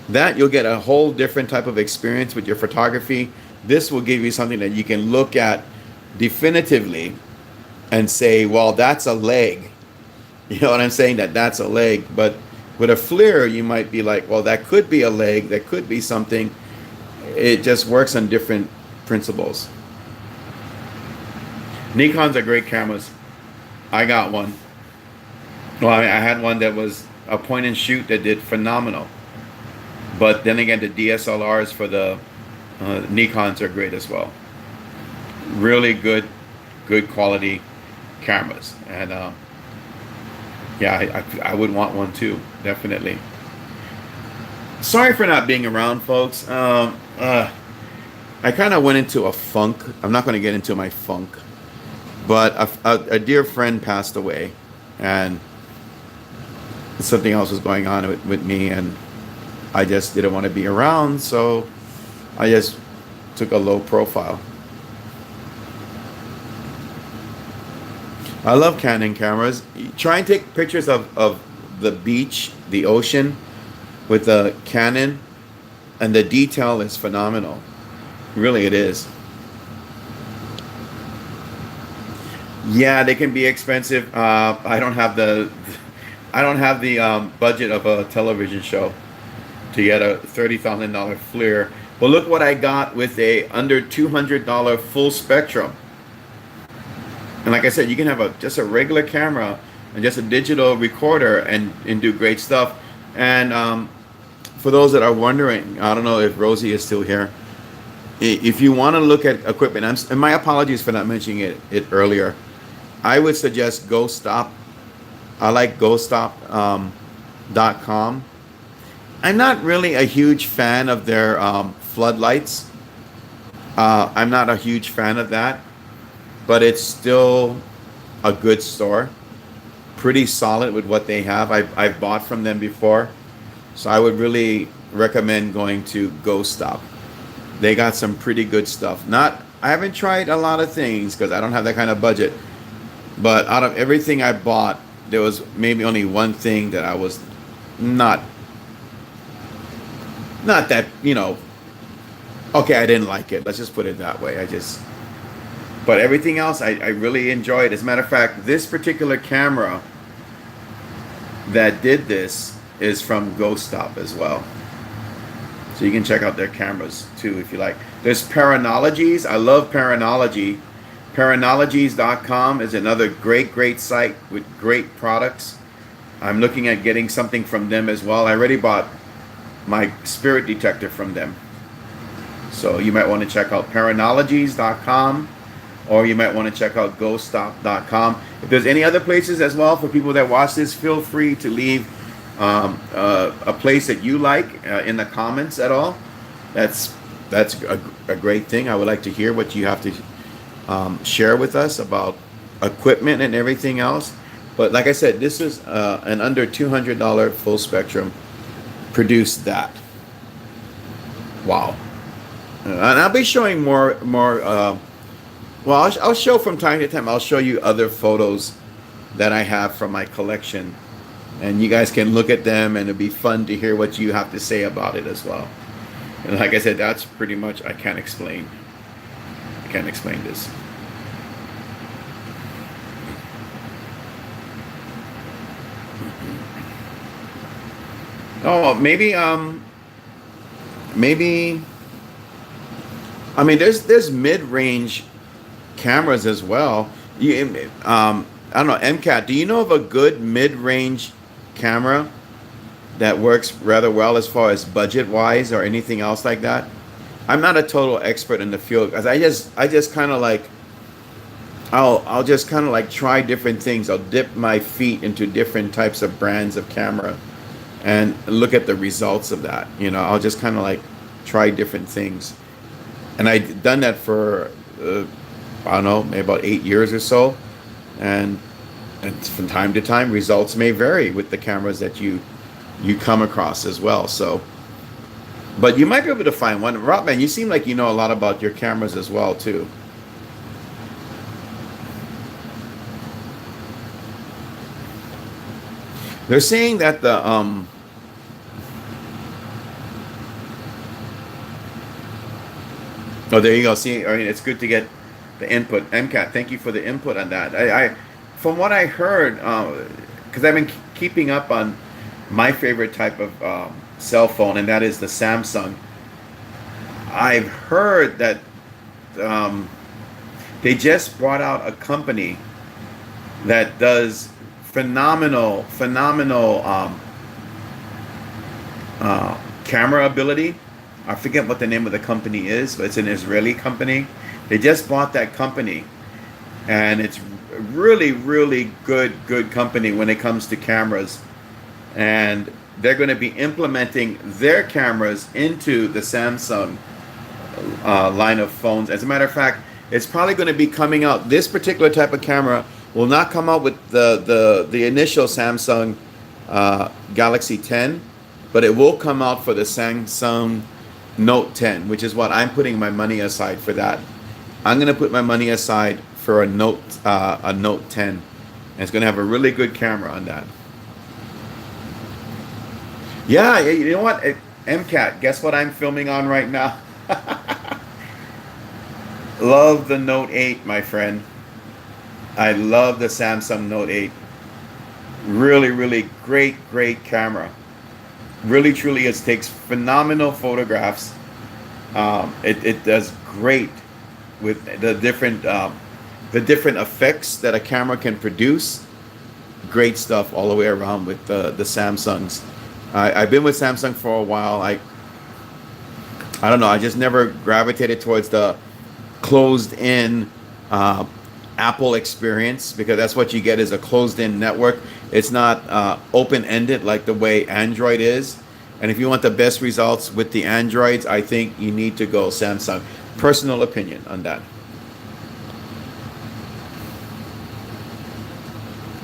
A: that you'll get a whole different type of experience with your photography. this will give you something that you can look at definitively and say, well, that's a leg. You know what I'm saying? That's a leg. But with a FLIR, you might be like, well, that could be a leg. That could be something. It just works on different principles. Nikon's are great cameras. I got one. Well, I had one that was a point and shoot that did phenomenal. But then again, the DSLRs for the Nikons are great as well. Really good quality cameras. And yeah, I would want one too, definitely. Sorry for not being around, folks. I kind of went into a funk. I'm not going to get into my funk, but a dear friend passed away, and something else was going on with me, and I just didn't want to be around, so I just took a low profile. I love Canon cameras. Try and take pictures of the beach, the ocean, with the Canon, and the detail is phenomenal. Really, it is. Yeah, they can be expensive. I don't have the budget of a television show to get a $30,000 FLIR. But look what I got with a under $200 full spectrum. And like I said, you can have just a regular camera and just a digital recorder and do great stuff. And for those that are wondering, I don't know if Rosie is still here. If you want to look at equipment, and my apologies for not mentioning it earlier, I would suggest GoStop. I like GoStop.com. I'm not really a huge fan of their floodlights. I'm not a huge fan of that, but it's still a good store. Pretty solid with what they have. I've bought from them before, so I would really recommend going to GoStop. They got some pretty good stuff. I haven't tried a lot of things because I don't have that kind of budget. But out of everything I bought, there was maybe only one thing that I was not that, okay, I didn't like it. Let's just put it that way. But everything else I really enjoyed. As a matter of fact, this particular camera that did this is from GoStop as well. So you can check out their cameras too if you like. There's Paranologies. I love Paranology. Paranologies.com is another great site with great products. I'm looking at getting something from them as well. I already bought my spirit detector from them. So you might want to check out Paranologies.com, or you might want to check out GoStop.com. If there's any other places as well for people that watch this, feel free to leave a place that you like in the comments at all. That's a great thing. I would like to hear what you have to share with us about equipment and everything else. But like I said, this is an under $200 full spectrum. Produced that. Wow. And I'll be showing more. Well, I'll show from time to time. I'll show you other photos that I have from my collection, and you guys can look at them, and it'll be fun to hear what you have to say about it as well. And like I said, that's pretty much I can't explain this. Oh, maybe I mean there's mid-range cameras as well. I don't know, MCAT, do you know of a good mid-range camera that works rather well as far as budget wise or anything else like that? I'm not a total expert in the field because I just kind of like I'll just kind of like try different things. I'll dip my feet into different types of brands of camera and look at the results of that. I'll just kind of like try different things. And I've done that for I don't know, maybe about 8 years or so. And from time to time, results may vary with the cameras that you come across as well. So, but you might be able to find one. Robman, you seem like you know a lot about your cameras as well too. They're saying that the Oh, there you go. See, I mean, it's good to get the input. MCAT, thank you for the input on that. From what I heard, because I've been keeping up on my favorite type of cell phone, and that is the Samsung. I've heard that um, they just brought out a company that does phenomenal camera ability. I forget what the name of the company is, but it's an Israeli company. They just bought that company, and it's really good company when it comes to cameras. And they're going to be implementing their cameras into the Samsung line of phones. As a matter of fact, it's probably going to be coming out. This particular type of camera will not come out with the initial Samsung Galaxy 10, but it will come out for the Samsung Note 10, which is what I'm putting my money aside for. That I'm going to put my money aside for a Note 10, and it's going to have a really good camera on that. Yeah, you know what? MCAT, guess what I'm filming on right now? Love the Note 8, my friend. I love the Samsung Note 8. Really great camera. Really, truly, it takes phenomenal photographs. It does great with the different effects that a camera can produce. Great stuff all the way around with the Samsungs. I've been with Samsung for a while. I don't know. I just never gravitated towards the closed-in Apple experience, because that's what you get, is a closed-in network. It's not open-ended like the way Android is. And if you want the best results with the Androids, I think you need to go Samsung. Personal opinion on that.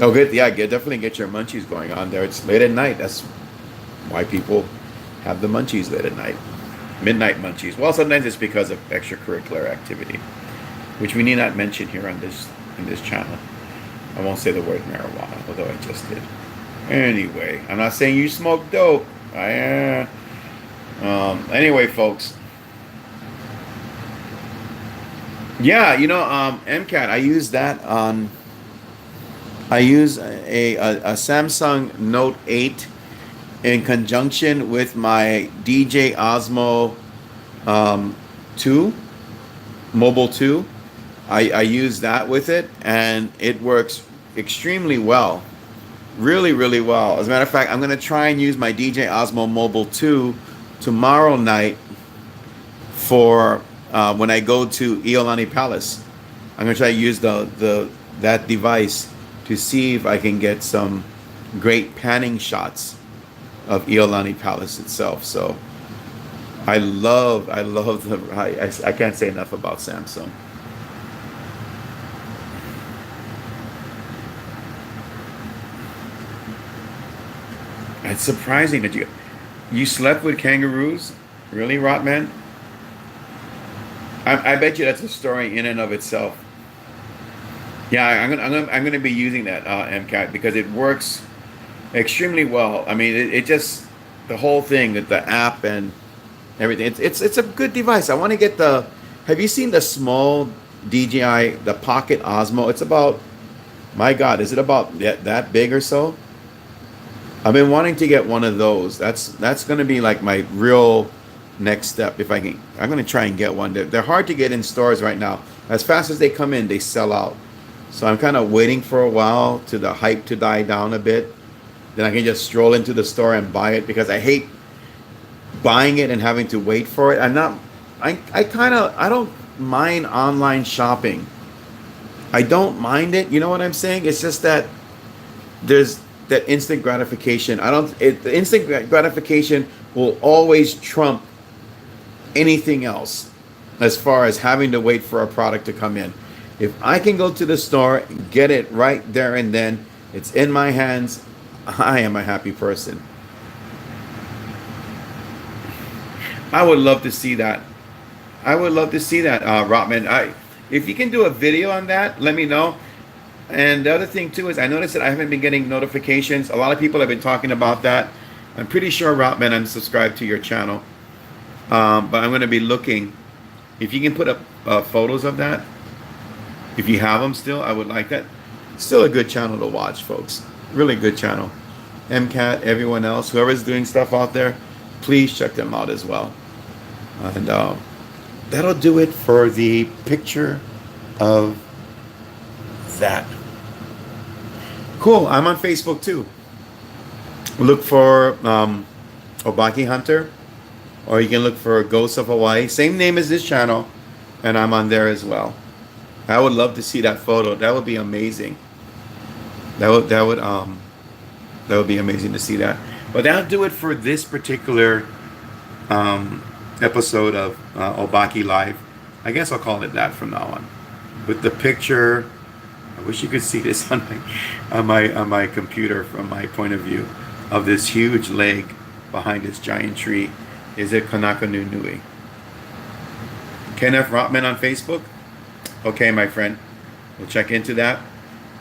A: Oh, good. Yeah, definitely get your munchies going on there. It's late at night. That's why people have the munchies late at night. Midnight munchies. Well, sometimes it's because of extracurricular activity, which we need not mention here on this channel. I won't say the word marijuana, although I just did. Anyway, I'm not saying you smoke dope. Anyway, folks. Yeah, MCAT. I use that on. I use a Samsung Note 8 in conjunction with my DJI Osmo 2, Mobile 2. I use that with it, and it works extremely well. Really well. As a matter of fact, I'm going to try and use my DJI Osmo Mobile 2 tomorrow night for when I go to Iolani Palace. I'm going to try to use that device to see if I can get some great panning shots of Iolani Palace itself. So I love I can't say enough about Samsung. It's surprising that you slept with kangaroos, really, Rotman? I bet you that's a story in and of itself. Yeah, I'm gonna be using that MCAT, because it works extremely well. I mean, it just, the whole thing, the app and everything. It's a good device. I want to get the. Have you seen the small DJI, the Pocket Osmo? It's about, my God, is it about that big or so? I've been wanting to get one of those. That's going to be like my real next step. If I can, I'm going to try and get one. They're hard to get in stores right now. As fast as they come in, they sell out. So I'm kind of waiting for a while to the hype to die down a bit. Then I can just stroll into the store and buy it, because I hate buying it and having to wait for it. I don't mind online shopping. I don't mind it. You know what I'm saying? It's just that there's that instant gratification. The instant gratification will always trump anything else as far as having to wait for a product to come in. If I can go to the store, get it right there and then, it's in my hands, I am a happy person. I would love to see that. Rotman. If you can do a video on that, let me know. And the other thing too is, I noticed that I haven't been getting notifications. A lot of people have been talking about that. I'm pretty sure, Rotman, I'm subscribed to your channel. But I'm going to be looking If you can put up photos of that, if you have them still, I would like that. Still a good channel to watch, folks. Really good channel. MCAT, everyone else, whoever's doing stuff out there, please check them out as well. And that'll do it for the picture of that. Cool. I'm on Facebook too. Look for Obaki Hunter, or you can look for Ghosts of Hawaii. Same name as this channel, and I'm on there as well. I would love to see that photo. That would be amazing. That would be amazing to see that. But that'll do it for this particular episode of Obaki Live. I guess I'll call it that from now on. With the picture, I wish you could see this on my computer from my point of view, of this huge leg behind this giant tree. Is it Kanaka Nui? Kenneth Rotman on Facebook? Okay, my friend. We'll check into that.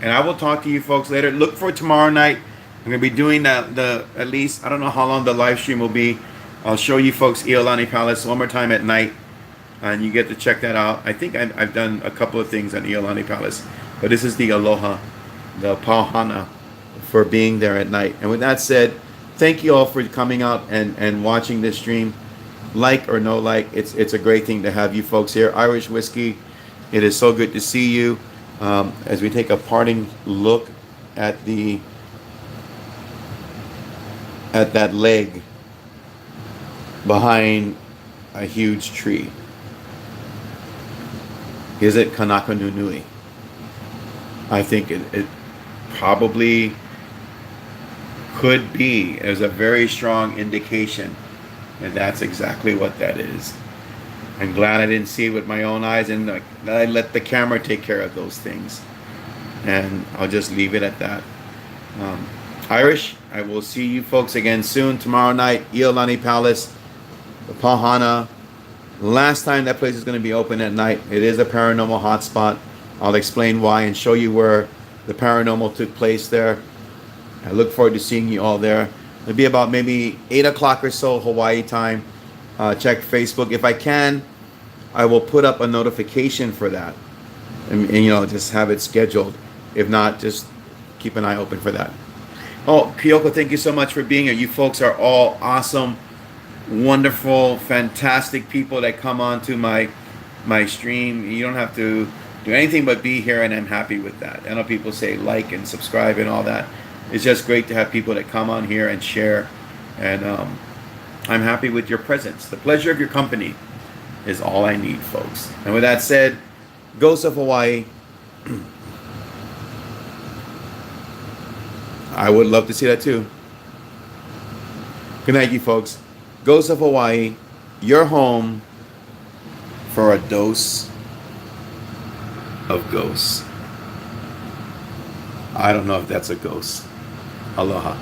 A: And I will talk to you folks later. Look for tomorrow night. I'm going to be doing the at least, I don't know how long the live stream will be. I'll show you folks Iolani Palace one more time at night. And you get to check that out. I think I've done a couple of things on Iolani Palace. But this is the aloha, the pauhana, for being there at night. And with that said, thank you all for coming out and watching this stream. Like or no like, it's a great thing to have you folks here. Irish Whiskey, it is so good to see you. As we take a parting look at that leg behind a huge tree. Is it Kanaka Nui? I think it probably could be as a very strong indication that that's exactly what that is. I'm glad I didn't see it with my own eyes, and that I let the camera take care of those things. And I'll just leave it at that. Irish, I will see you folks again soon. Tomorrow night, Iolani Palace, the Pauhana. Last time that place is going to be open at night. It is a paranormal hotspot. I'll explain why and show you where the paranormal took place there. I look forward to seeing you all there. It'll be about maybe 8 o'clock or so Hawaii time. Check Facebook. If I can, I will put up a notification for that. And just have it scheduled. If not, just keep an eye open for that. Oh, Kyoko, thank you so much for being here. You folks are all awesome, wonderful, fantastic people that come on to my stream. You don't have to do anything but be here, and I'm happy with that. I know people say like and subscribe and all that. It's just great to have people that come on here and share. And I'm happy with your presence. The pleasure of your company is all I need, folks. And with that said, Ghosts of Hawaii. I would love to see that too. Good night, you folks. Ghosts of Hawaii, your home for a dose of ghosts. I don't know if that's a ghost. Aloha.